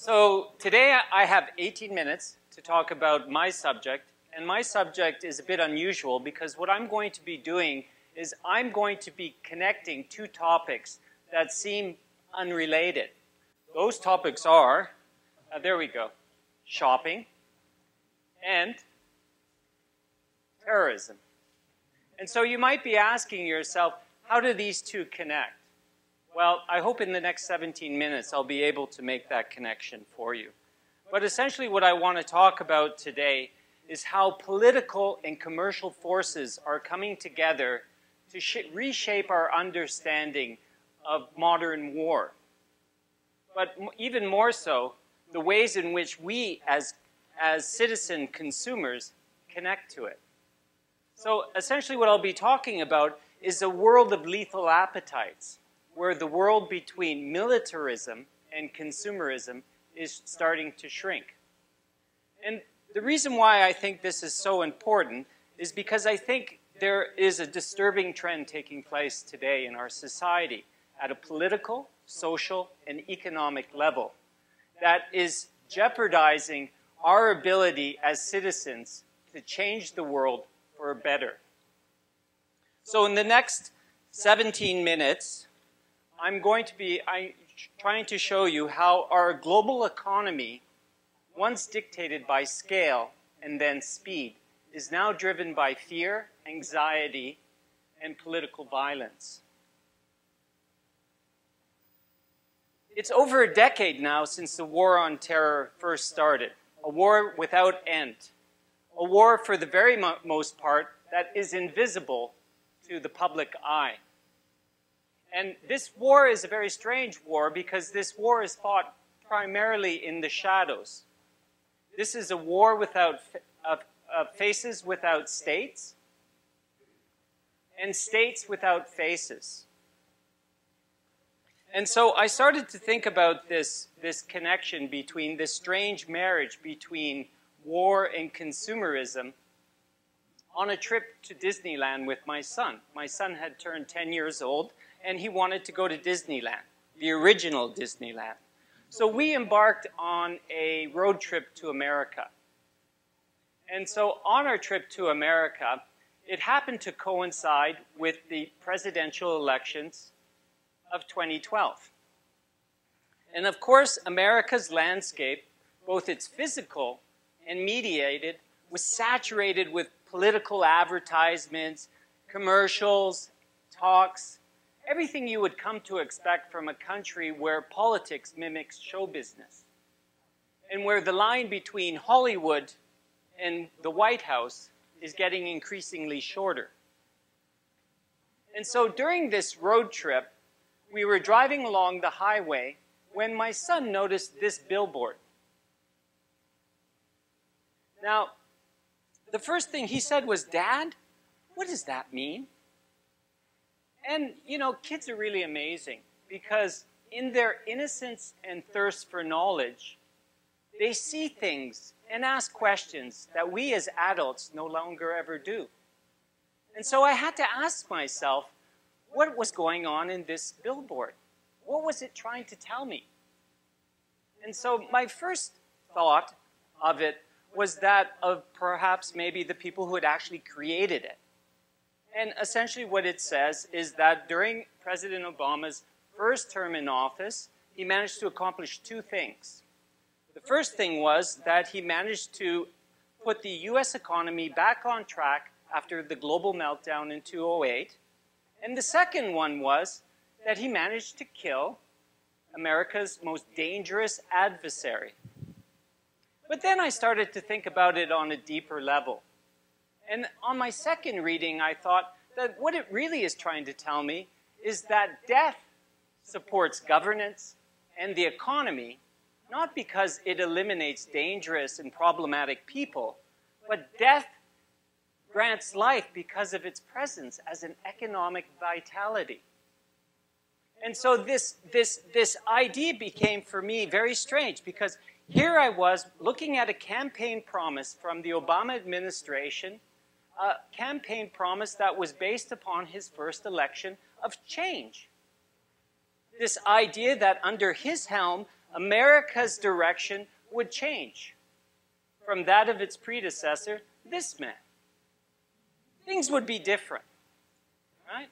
So today I have 18 minutes to talk about my subject, and my subject is a bit unusual because what I'm going to be doing is I'm going to be connecting two topics that seem unrelated. Those topics are, there we go, shopping and terrorism. And so you might be asking yourself, how do these two connect? Well, I hope in the next 17 minutes I'll be able to make that connection for you. But essentially what I want to talk about today is how political and commercial forces are coming together to reshape our understanding of modern war. But even more so, the ways in which we as citizen consumers connect to it. So essentially what I'll be talking about is a world of lethal appetites, where the world between militarism and consumerism is starting to shrink. And the reason why I think this is so important is because I think there is a disturbing trend taking place today in our society at a political, social, and economic level that is jeopardizing our ability as citizens to change the world for better. So in the next 17 minutes, I'm going to be trying to show you how our global economy, once dictated by scale and then speed, is now driven by fear, anxiety, and political violence. It's over a decade now since the war on terror first started, a war without end, a war for the very most part that is invisible to the public eye. And this war is a very strange war because this war is fought primarily in the shadows. This is a war without faces without states, and states without faces. And so I started to think about this connection between this strange marriage between war and consumerism on a trip to Disneyland with my son. My son had turned 10 years old, and he wanted to go to Disneyland, the original Disneyland. So we embarked on a road trip to America. And so on our trip to America, it happened to coincide with the presidential elections of 2012. And of course, America's landscape, both its physical and mediated, was saturated with political advertisements, commercials, talks, everything you would come to expect from a country where politics mimics show business, and where the line between Hollywood and the White House is getting increasingly shorter. And so during this road trip, we were driving along the highway when my son noticed this billboard. Now, the first thing he said was, "Dad, what does that mean?" And, you know, kids are really amazing because in their innocence and thirst for knowledge, they see things and ask questions that we as adults no longer ever do. And so I had to ask myself, what was going on in this billboard? What was it trying to tell me? And so my first thought of it was that of perhaps maybe the people who had actually created it. And essentially what it says is that during President Obama's first term in office, he managed to accomplish two things. The first thing was that he managed to put the US economy back on track after the global meltdown in 2008. And the second one was that he managed to kill America's most dangerous adversary. But then I started to think about it on a deeper level. And on my second reading, I thought that what it really is trying to tell me is that death supports governance and the economy, not because it eliminates dangerous and problematic people, but death grants life because of its presence as an economic vitality. And so this idea became for me very strange because here I was looking at a campaign promise from the Obama administration, a campaign promise that was based upon his first election of change. This idea that under his helm, America's direction would change from that of its predecessor, this man. Things would be different, right?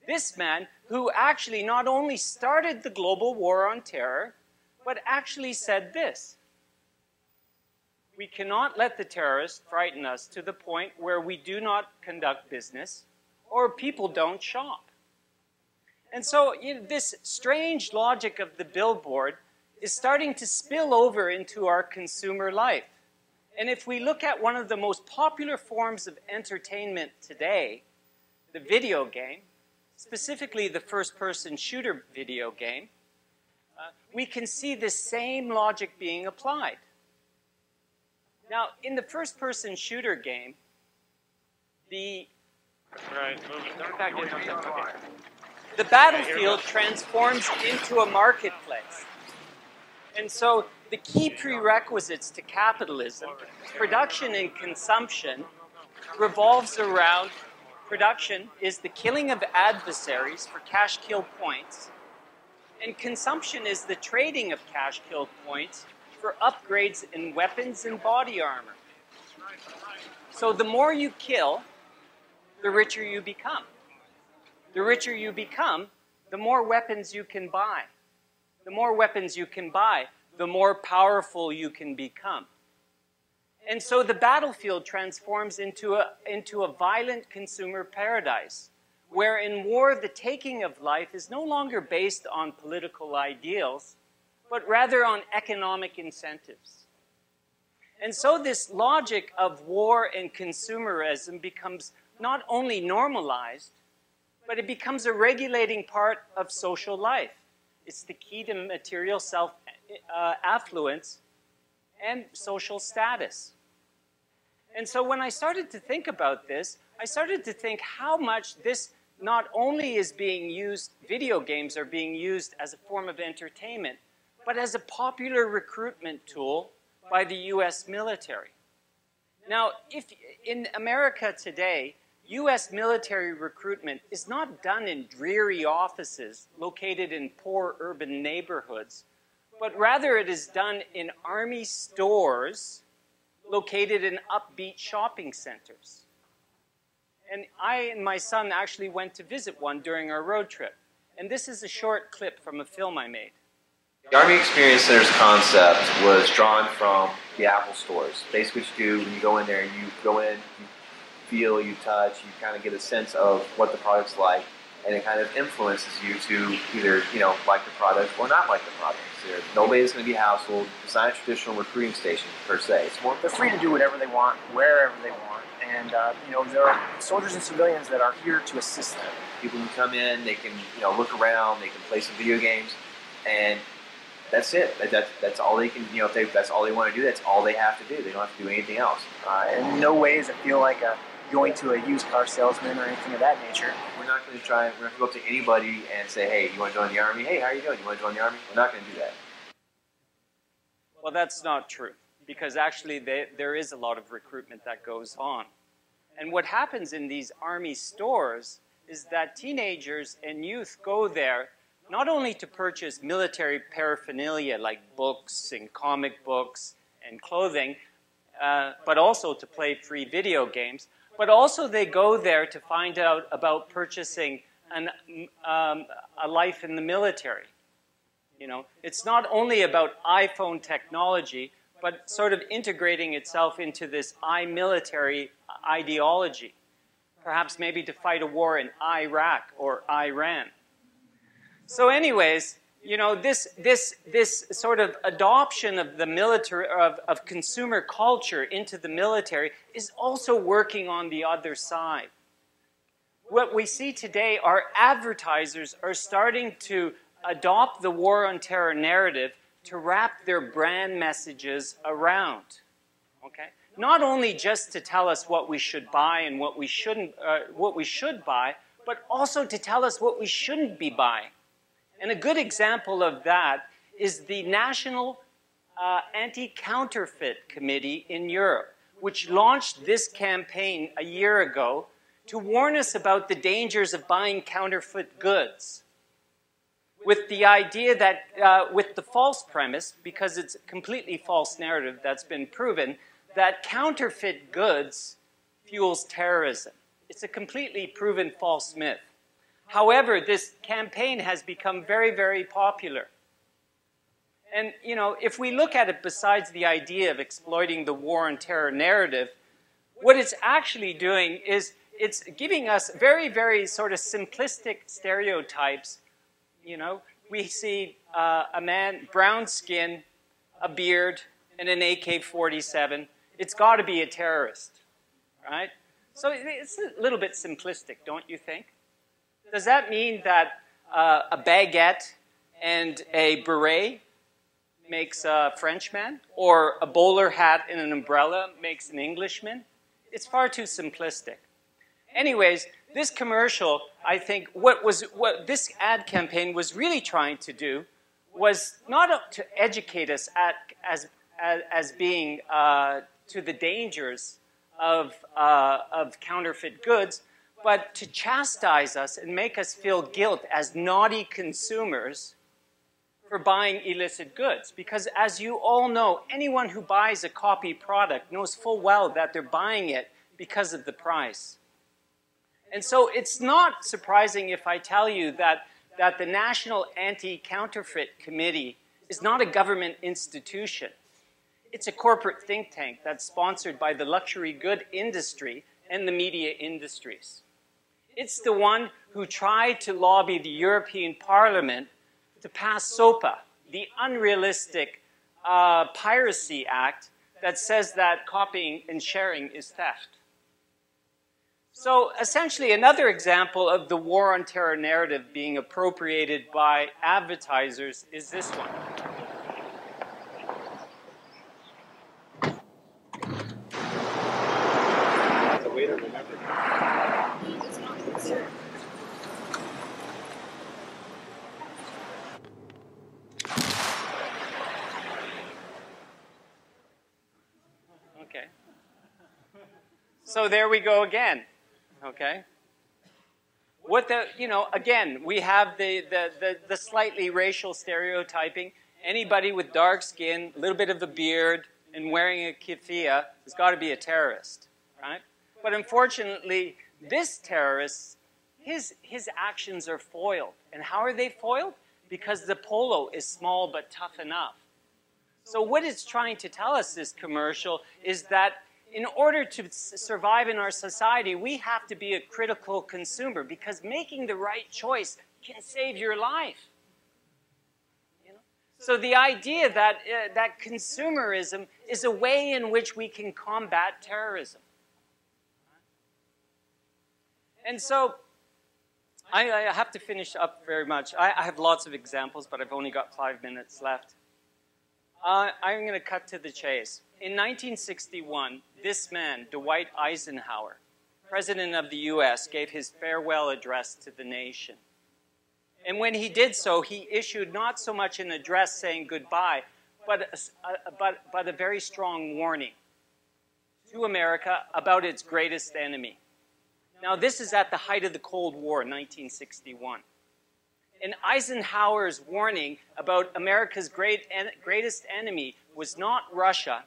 This man who actually not only started the global war on terror, but actually said this: we cannot let the terrorists frighten us to the point where we do not conduct business or people don't shop. And so this strange logic of the billboard is starting to spill over into our consumer life. And if we look at one of the most popular forms of entertainment today, the video game, specifically the first-person shooter video game, we can see the same logic being applied. Now, in the first-person shooter game, the battlefield transforms into a marketplace. And so the key prerequisites to capitalism, production and consumption, revolves around production is the killing of adversaries for cash kill points, and consumption is the trading of cash kill points for upgrades in weapons and body armor. So the more you kill, the richer you become. The richer you become, the more weapons you can buy. The more weapons you can buy, the more powerful you can become. And so the battlefield transforms into a violent consumer paradise, where in war the taking of life is no longer based on political ideals, but rather on economic incentives. And so this logic of war and consumerism becomes not only normalized, but it becomes a regulating part of social life. It's the key to material affluence and social status. And so when I started to think about this, I started to think how much this not only is being used, video games are being used as a form of entertainment, but as a popular recruitment tool by the US military. Now, if in America today, US military recruitment is not done in dreary offices located in poor urban neighborhoods, but rather it is done in army stores located in upbeat shopping centers. And I and my son actually went to visit one during our road trip. And this is a short clip from a film I made. The Army Experience Center's concept was drawn from the Apple stores. Basically what you do when you go in there, you go in, you feel, you touch, you kind of get a sense of what the product's like, and it kind of influences you to either, like the product or not like the product. Nobody's going to be household. It's not a traditional recruiting station per se. It's more. They're free to do whatever they want, wherever they want, and there are soldiers and civilians that are here to assist them. People can come in, they can look around, they can play some video games, and that's it. That's all they can. If that's all they want to do, that's all they have to do. They don't have to do anything else. In no way does it feel like going to a used car salesman or anything of that nature. We're not going to go up to anybody and say, hey, you want to join the Army? Hey, how are you doing? You want to join the Army? We're not going to do that. Well, that's not true, because actually there is a lot of recruitment that goes on. And what happens in these Army stores is that teenagers and youth go there not only to purchase military paraphernalia like books and comic books and clothing, but also to play free video games. But also they go there to find out about purchasing a life in the military. It's not only about iPhone technology, but sort of integrating itself into this I-military ideology. Perhaps maybe to fight a war in Iraq or Iran. So anyways, this sort of adoption of the military, of consumer culture into the military is also working on the other side. What we see today are advertisers are starting to adopt the war on terror narrative to wrap their brand messages around. Okay? Not only just to tell us what we should buy and what we should buy, but also to tell us what we shouldn't be buying. And a good example of that is the National Anti-Counterfeit Committee in Europe, which launched this campaign a year ago to warn us about the dangers of buying counterfeit goods. with the idea that, with the false premise, because it's a completely false narrative that's been proven, that counterfeit goods fuels terrorism. It's a completely proven false myth. However, this campaign has become very, very popular. And, you know, if we look at it besides the idea of exploiting the war on terror narrative, what it's actually doing is it's giving us very, very sort of simplistic stereotypes. You know, we see a man, brown skin, a beard, and an AK-47. It's got to be a terrorist, right? So it's a little bit simplistic, don't you think? Does that mean that a baguette and a beret makes a Frenchman, or a bowler hat and an umbrella makes an Englishman? It's far too simplistic. Anyways, this commercial, I think, what this ad campaign was really trying to do was not to educate us as being to the dangers of counterfeit goods, but to chastise us and make us feel guilt as naughty consumers for buying illicit goods. Because as you all know, anyone who buys a copy product knows full well that they're buying it because of the price. And so it's not surprising if I tell you that the National Anti-Counterfeit Committee is not a government institution. It's a corporate think tank that's sponsored by the luxury good industry and the media industries. It's the one who tried to lobby the European Parliament to pass SOPA, the unrealistic Piracy Act that says that copying and sharing is theft. So essentially, another example of the war on terror narrative being appropriated by advertisers is this one. That's a way to remember. Okay. So there we go again. Okay. What again, we have the slightly racial stereotyping. Anybody with dark skin, a little bit of a beard, and wearing a keffiyeh has got to be a terrorist, right? But unfortunately, this terrorist, his actions are foiled. And how are they foiled? Because the polo is small but tough enough. So what it's trying to tell us, this commercial, is that in order to survive in our society, we have to be a critical consumer, because making the right choice can save your life. You know? So the idea that, that consumerism is a way in which we can combat terrorism. And so I have to finish up very much. I have lots of examples, but I've only got 5 minutes left. I'm going to cut to the chase. In 1961, this man, Dwight Eisenhower, President of the US, gave his farewell address to the nation. And when he did so, he issued not so much an address saying goodbye, but a very strong warning to America about its greatest enemy. Now, this is at the height of the Cold War, 1961. And Eisenhower's warning about America's greatest enemy was not Russia,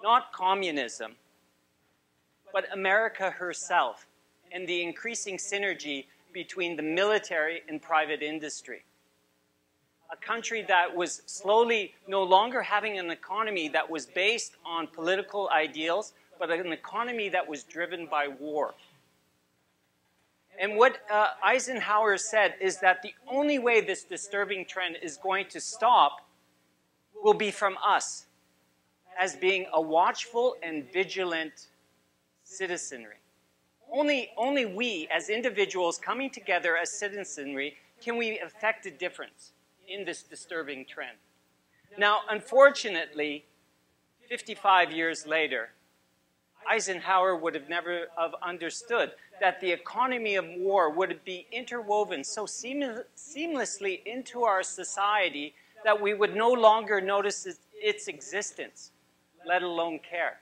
not communism, but America herself and the increasing synergy between the military and private industry. A country that was slowly no longer having an economy that was based on political ideals, but an economy that was driven by war. And what Eisenhower said is that the only way this disturbing trend is going to stop will be from us, as being a watchful and vigilant citizenry. Only we, as individuals coming together as citizenry, can we affect a difference in this disturbing trend. Now, unfortunately, 55 years later, Eisenhower would have never have understood that the economy of war would be interwoven so seamlessly into our society that we would no longer notice its existence, let alone care.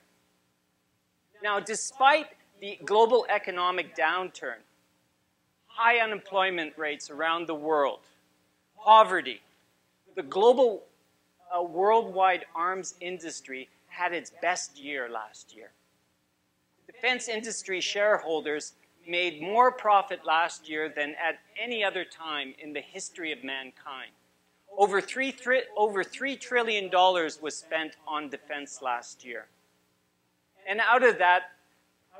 Now, despite the global economic downturn, high unemployment rates around the world, Poverty. The global worldwide arms industry had its best year last year. Defense industry shareholders made more profit last year than at any other time in the history of mankind. Over $3 trillion was spent on defense last year. And out of that,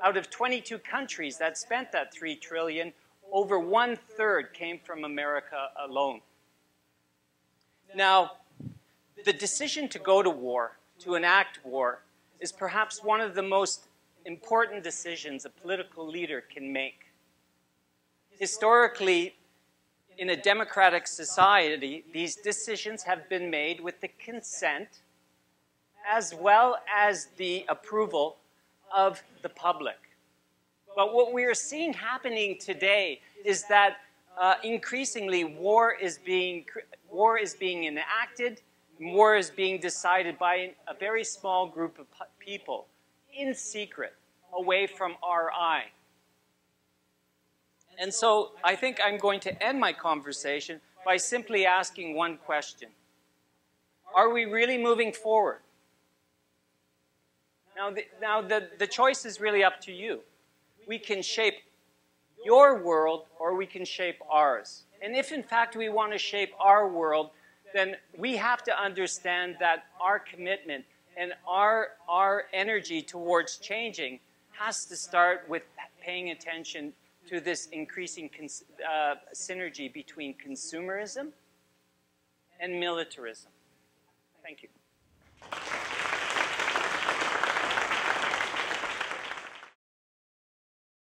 out of 22 countries that spent that $3 trillion, over 1/3 came from America alone. Now, the decision to go to war, to enact war, is perhaps one of the most important decisions a political leader can make. Historically, in a democratic society, these decisions have been made with the consent as well as the approval of the public. But what we are seeing happening today is that increasingly war is being enacted, war is being decided by a very small group of people in secret, away from our eye. And so I think I'm going to end my conversation by simply asking one question. Are we really moving forward? Now the choice is really up to you. We can shape your world or we can shape ours. And if in fact we want to shape our world, then we have to understand that our commitment and our energy towards changing has to start with paying attention to this increasing synergy between consumerism and militarism. Thank you.